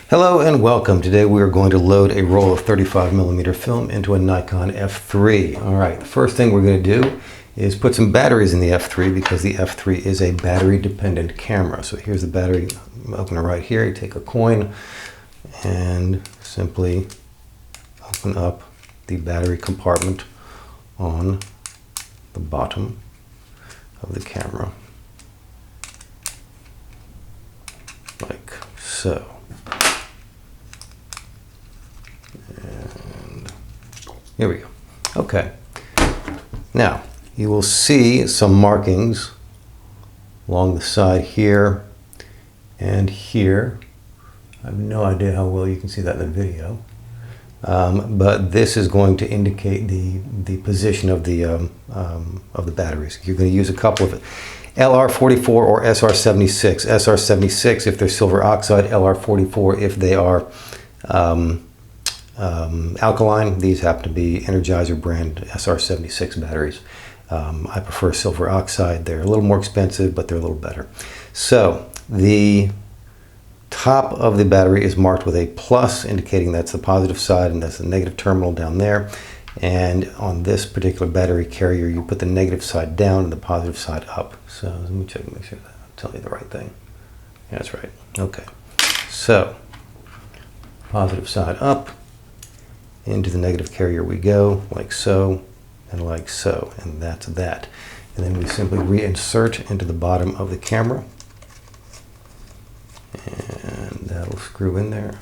Hello and welcome. Today we are going to load a roll of 35mm film into a Nikon F3. All right, the first thing we're going to do is put some batteries in the F3 because the F3 is a battery dependent camera. So here's the battery opener right here. You take a coin and simply open up the battery compartment on the bottom of the camera, like so. And here we go. Okay. Now, you will see some markings along the side here and here. I have no idea how well you can see that in the video. But this is going to indicate the position of the batteries. You're going to use a couple of LR44 or SR76. SR76 if they're silver oxide, LR44 if they are alkaline. These happen to be Energizer brand SR76 batteries. I prefer silver oxide. They're a little more expensive, but they're a little better. So the top of the battery is marked with a plus, indicating that's the positive side, and that's the negative terminal down there. And on this particular battery carrier, you put the negative side down and the positive side up. So let me check and make sure that I'm telling you the right thing. Yeah, that's right. Okay. So positive side up, into the negative carrier we go, like so, and like so, and that's that. And then we simply reinsert into the bottom of the camera. And that'll screw in there.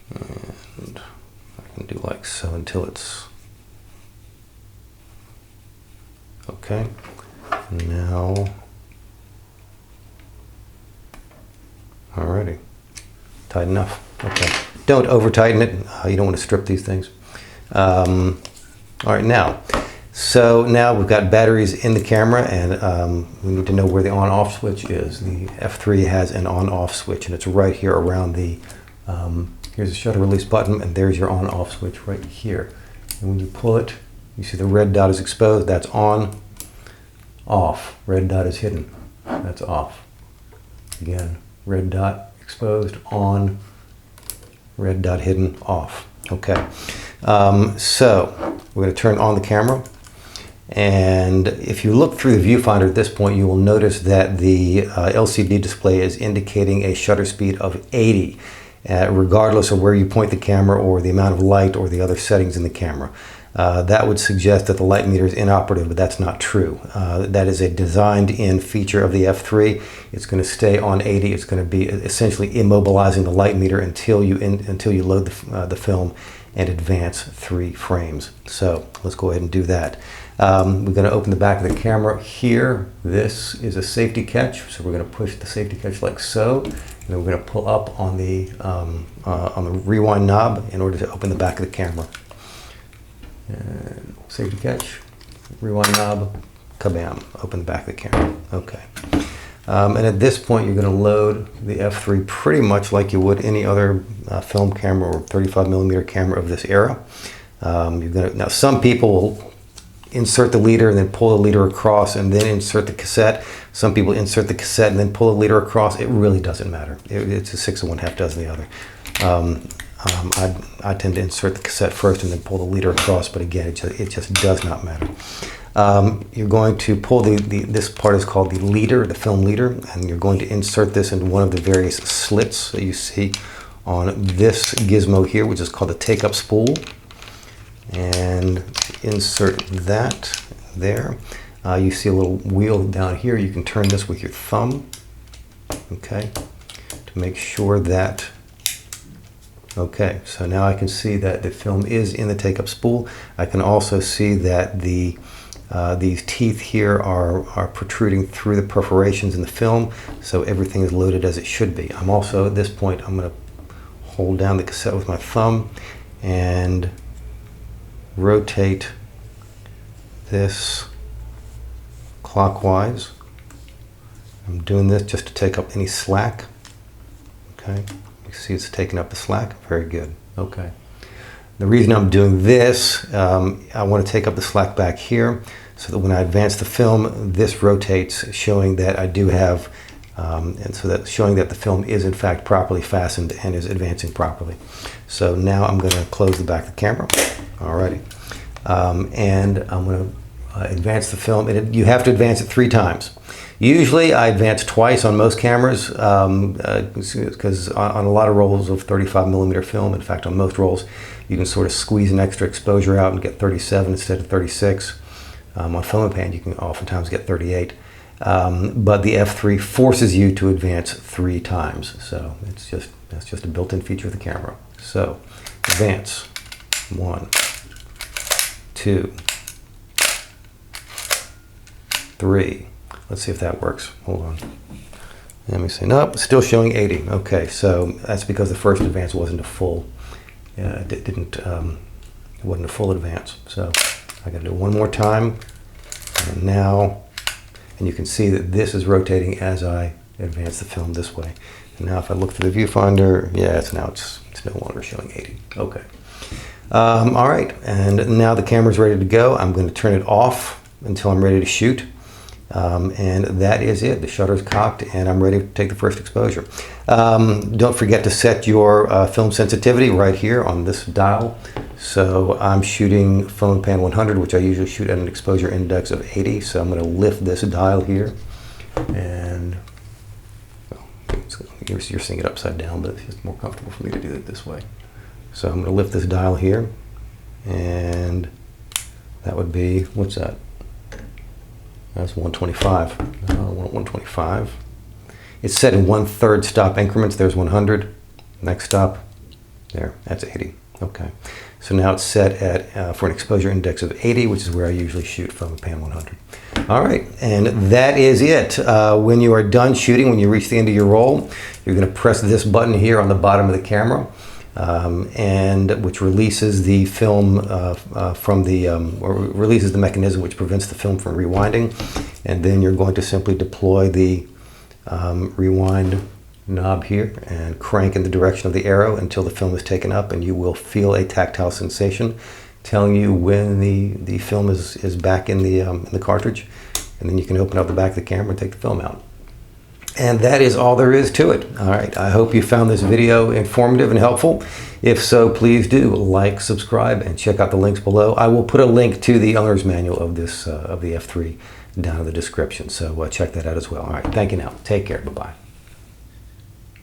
And I can do like so until it's okay. Now, alrighty, tight enough. Okay, don't over tighten it. You don't want to strip these things. All right, now. So now we've got batteries in the camera, and we need to know where the on-off switch is. The F3 has an on-off switch, and it's right here around the, here's the shutter release button, and there's your on-off switch right here. And when you pull it, you see the red dot is exposed. That's on, off. Red dot is hidden. That's off. Again, red dot exposed, on, red dot hidden, off. Okay. So we're going to turn on the camera. And if you look through the viewfinder at this point, you will notice that the LCD display is indicating a shutter speed of 80, regardless of where you point the camera or the amount of light or the other settings in the camera. That would suggest that the light meter is inoperative, but that's not true. That is a designed-in feature of the F3. It's going to stay on 80. It's going to be essentially immobilizing the light meter until you load the film and advance 3 frames. So let's go ahead and do that. We're going to open the back of the camera here. This is a safety catch, so we're going to push the safety catch like so, and then we're going to pull up on the rewind knob in order to open the back of the camera. And safety catch, rewind knob, kabam, open the back of the camera. Okay. And at this point, you're going to load the F3 pretty much like you would any other film camera or 35mm camera of this era. Now, some people will insert the leader and then pull the leader across and then insert the cassette. Some people insert the cassette and then pull the leader across. It really doesn't matter. It's a 6 of one, half dozen the other. I tend to insert the cassette first and then pull the leader across, but again, it just does not matter. You're going to pull this part is called the leader, the film leader, and you're going to insert this into one of the various slits that you see on this gizmo here, which is called the take-up spool. And insert that there. You see a little wheel down here. You can turn this with your thumb, okay, to make sure that, okay, so now I can see that the film is in the take-up spool. I can also see that these teeth here are protruding through the perforations in the film, so everything is loaded as it should be. I'm also, at this point, I'm going to hold down the cassette with my thumb and rotate this clockwise. I'm doing this just to take up any slack. Okay, you see it's taking up the slack. Very good. Okay. The reason I'm doing this, I want to take up the slack back here so that when I advance the film, this rotates, showing that I do have and so that's showing that the film is in fact properly fastened and is advancing properly. So now I'm going to close the back of the camera. Alrighty. And I'm going to advance the film. You have to advance it 3 times. Usually I advance twice on most cameras because on a lot of rolls of 35mm film, in fact on most rolls, you can sort of squeeze an extra exposure out and get 37 instead of 36. On film and pan you can oftentimes get 38. But the f3 forces you to advance 3 times. So that's just a built-in feature of the camera. So advance 1, 2, 3. Let's see if that works. Hold on. Let me see. Nope, still showing 80. Okay, so that's because the first advance wasn't a full. It wasn't a full advance. So I got to do one more time, and now, and you can see that this is rotating as I advance the film this way. And now, if I look through the viewfinder, yeah, it's no longer showing 80. Okay. All right, and now the camera's ready to go. I'm going to turn it off until I'm ready to shoot. And that is it. The shutter's cocked and I'm ready to take the first exposure. Don't forget to set your film sensitivity right here on this dial. So I'm shooting film and pan 100, which I usually shoot at an exposure index of 80. So I'm going to lift this dial here, and you're seeing it upside down, but it's just more comfortable for me to do it this way. So I'm going to lift this dial here, and that would be, what's that? That's 125. I want 125. It's set in 1/3 stop increments. There's 100. Next stop. There. That's 80. Okay. So now it's set at for an exposure index of 80, which is where I usually shoot from pan 100. All right, and that is it. When you are done shooting, when you reach the end of your roll, you're going to press this button here on the bottom of the camera. And which releases the film from the, or releases the mechanism which prevents the film from rewinding. And then you're going to simply deploy the rewind knob here and crank in the direction of the arrow until the film is taken up, and you will feel a tactile sensation telling you when the film is back in the cartridge. And then you can open up the back of the camera and take the film out. And that is all there is to it. All right, I hope you found this video informative and helpful. If so, please do like, subscribe, and check out the links below. I will put a link to the owner's manual of this of the F3 down in the description, so check that out as well. All right, thank you now. Take care. Bye-bye.